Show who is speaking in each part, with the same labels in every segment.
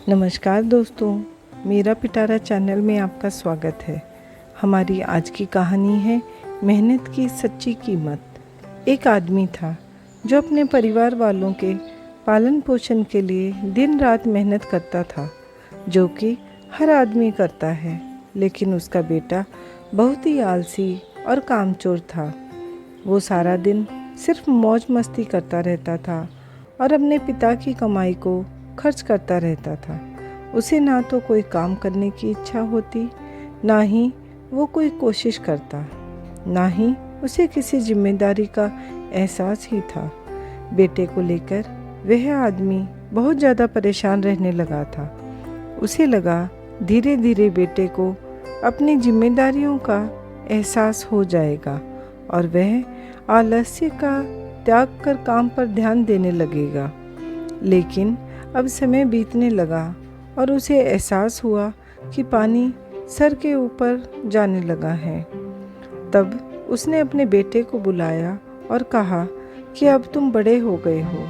Speaker 1: नमस्कार दोस्तों, मेरा पिटारा चैनल में आपका स्वागत है। हमारी आज की कहानी है मेहनत की सच्ची कीमत। एक आदमी था जो अपने परिवार वालों के पालन पोषण के लिए दिन रात मेहनत करता था, जो कि हर आदमी करता है। लेकिन उसका बेटा बहुत ही आलसी और कामचोर था। वो सारा दिन सिर्फ मौज मस्ती करता रहता था और अपने पिता की कमाई को खर्च करता रहता था। उसे ना तो कोई काम करने की इच्छा होती, ना ही वो कोई कोशिश करता, ना ही उसे किसी जिम्मेदारी का एहसास ही था। बेटे को लेकर वह आदमी बहुत ज़्यादा परेशान रहने लगा था। उसे लगा धीरे धीरे बेटे को अपनी जिम्मेदारियों का एहसास हो जाएगा और वह आलस्य का त्याग कर काम पर ध्यान देने लगेगा। लेकिन अब समय बीतने लगा और उसे एहसास हुआ कि पानी सर के ऊपर जाने लगा है। तब उसने अपने बेटे को बुलाया और कहा कि अब तुम बड़े हो गए हो,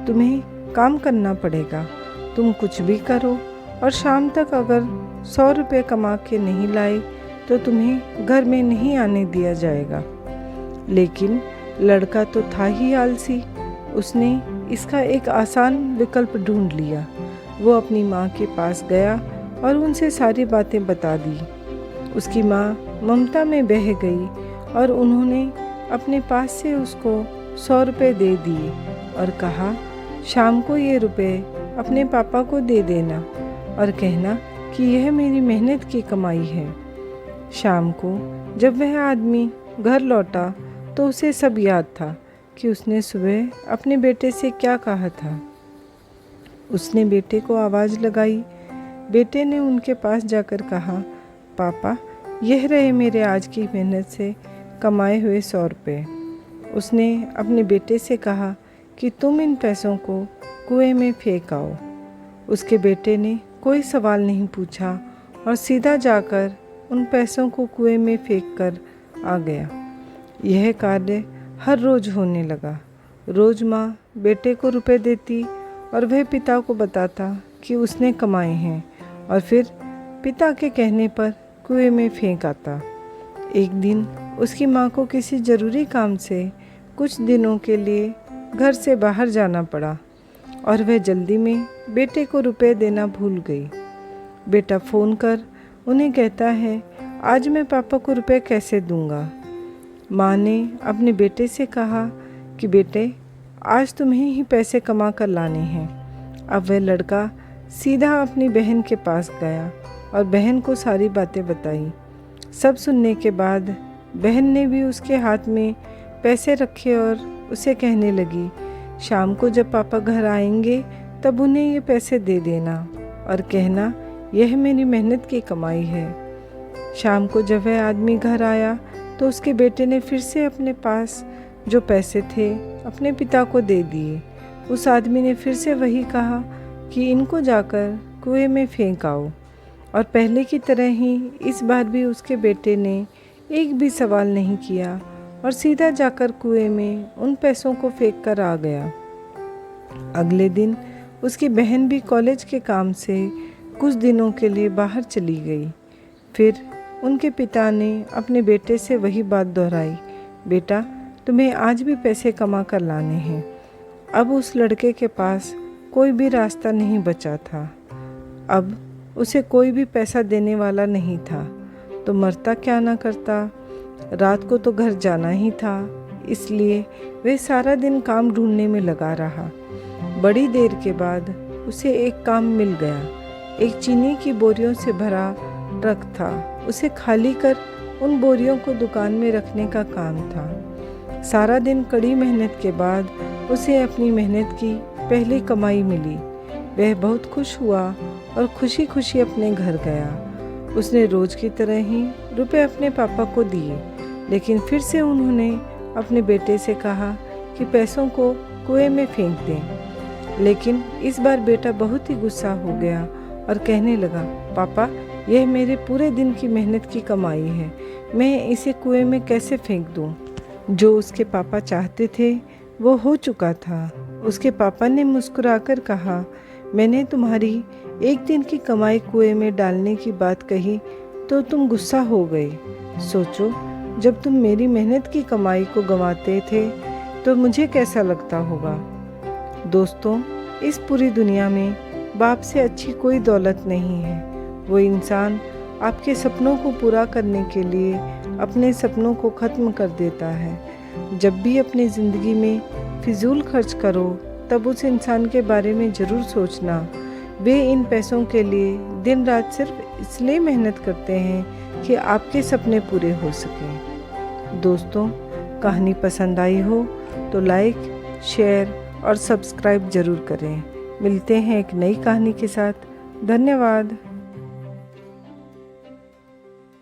Speaker 1: तुम्हें काम करना पड़ेगा। तुम कुछ भी करो और शाम तक अगर 100 रुपये कमा के नहीं लाए तो तुम्हें घर में नहीं आने दिया जाएगा। लेकिन लड़का तो था ही आलसी। उसने इसका एक आसान विकल्प ढूंढ लिया। वो अपनी माँ के पास गया और उनसे सारी बातें बता दी। उसकी माँ ममता में बह गई और उन्होंने अपने पास से उसको 100 रुपये दे दिए और कहा, शाम को ये रुपए अपने पापा को दे देना और कहना कि यह मेरी मेहनत की कमाई है। शाम को जब वह आदमी घर लौटा तो उसे सब याद था कि उसने सुबह अपने बेटे से क्या कहा था। उसने बेटे को आवाज़ लगाई। बेटे ने उनके पास जाकर कहा, पापा, यह रहे मेरे आज की मेहनत से कमाए हुए 100 रुपये। उसने अपने बेटे से कहा कि तुम इन पैसों को कुएं में फेंक आओ। उसके बेटे ने कोई सवाल नहीं पूछा और सीधा जाकर उन पैसों को कुएं में फेंक कर आ गया। यह कार्य हर रोज़ होने लगा। रोज़ माँ बेटे को रुपए देती और वह पिता को बताता कि उसने कमाए हैं और फिर पिता के कहने पर कुएं में फेंक आता। एक दिन उसकी माँ को किसी ज़रूरी काम से कुछ दिनों के लिए घर से बाहर जाना पड़ा और वह जल्दी में बेटे को रुपए देना भूल गई। बेटा फ़ोन कर उन्हें कहता है, आज मैं पापा को रुपए कैसे दूंगा। माँ ने अपने बेटे से कहा कि बेटे, आज तुम्हें ही पैसे कमा कर लाने हैं। अब वह लड़का सीधा अपनी बहन के पास गया और बहन को सारी बातें बताई। सब सुनने के बाद बहन ने भी उसके हाथ में पैसे रखे और उसे कहने लगी, शाम को जब पापा घर आएंगे तब उन्हें ये पैसे दे देना और कहना, यह मेरी मेहनत की कमाई है। शाम को जब वह आदमी घर आया तो उसके बेटे ने फिर से अपने पास जो पैसे थे अपने पिता को दे दिए। उस आदमी ने फिर से वही कहा कि इनको जाकर कुएं में फेंक आओ और पहले की तरह ही इस बार भी उसके बेटे ने एक भी सवाल नहीं किया और सीधा जाकर कुएं में उन पैसों को फेंक कर आ गया। अगले दिन उसकी बहन भी कॉलेज के काम से कुछ दिनों के लिए बाहर चली गई। फिर उनके पिता ने अपने बेटे से वही बात दोहराई, बेटा, तुम्हें आज भी पैसे कमा कर लाने हैं। अब उस लड़के के पास कोई भी रास्ता नहीं बचा था। अब उसे कोई भी पैसा देने वाला नहीं था, तो मरता क्या ना करता। रात को तो घर जाना ही था, इसलिए वह सारा दिन काम ढूंढने में लगा रहा। बड़ी देर के बाद उसे एक काम मिल गया। एक चीनी की बोरियों से भरा ट्रक था। उसे खाली कर उन बोरियों को दुकान में रखने का काम था। सारा दिन कड़ी मेहनत के बाद उसे अपनी मेहनत की पहली कमाई मिली। वह बहुत खुश हुआ और खुशी खुशी अपने घर गया। उसने रोज़ की तरह ही रुपए अपने पापा को दिए, लेकिन फिर से उन्होंने अपने बेटे से कहा कि पैसों को कुएं में फेंक दें। लेकिन इस बार बेटा बहुत ही गुस्सा हो गया और कहने लगा, पापा, यह मेरे पूरे दिन की मेहनत की कमाई है, मैं इसे कुएं में कैसे फेंक दूं? जो उसके पापा चाहते थे वो हो चुका था। उसके पापा ने मुस्कुराकर कहा, मैंने तुम्हारी एक दिन की कमाई कुएं में डालने की बात कही तो तुम गुस्सा हो गए। सोचो, जब तुम मेरी मेहनत की कमाई को गंवाते थे तो मुझे कैसा लगता होगा। दोस्तों, इस पूरी दुनिया में बाप से अच्छी कोई दौलत नहीं है। वो इंसान आपके सपनों को पूरा करने के लिए अपने सपनों को ख़त्म कर देता है। जब भी अपनी ज़िंदगी में फिजूल खर्च करो तब उस इंसान के बारे में ज़रूर सोचना। वे इन पैसों के लिए दिन रात सिर्फ इसलिए मेहनत करते हैं कि आपके सपने पूरे हो सकें। दोस्तों, कहानी पसंद आई हो तो लाइक, शेयर और सब्सक्राइब ज़रूर करें। मिलते हैं एक नई कहानी के साथ। धन्यवाद।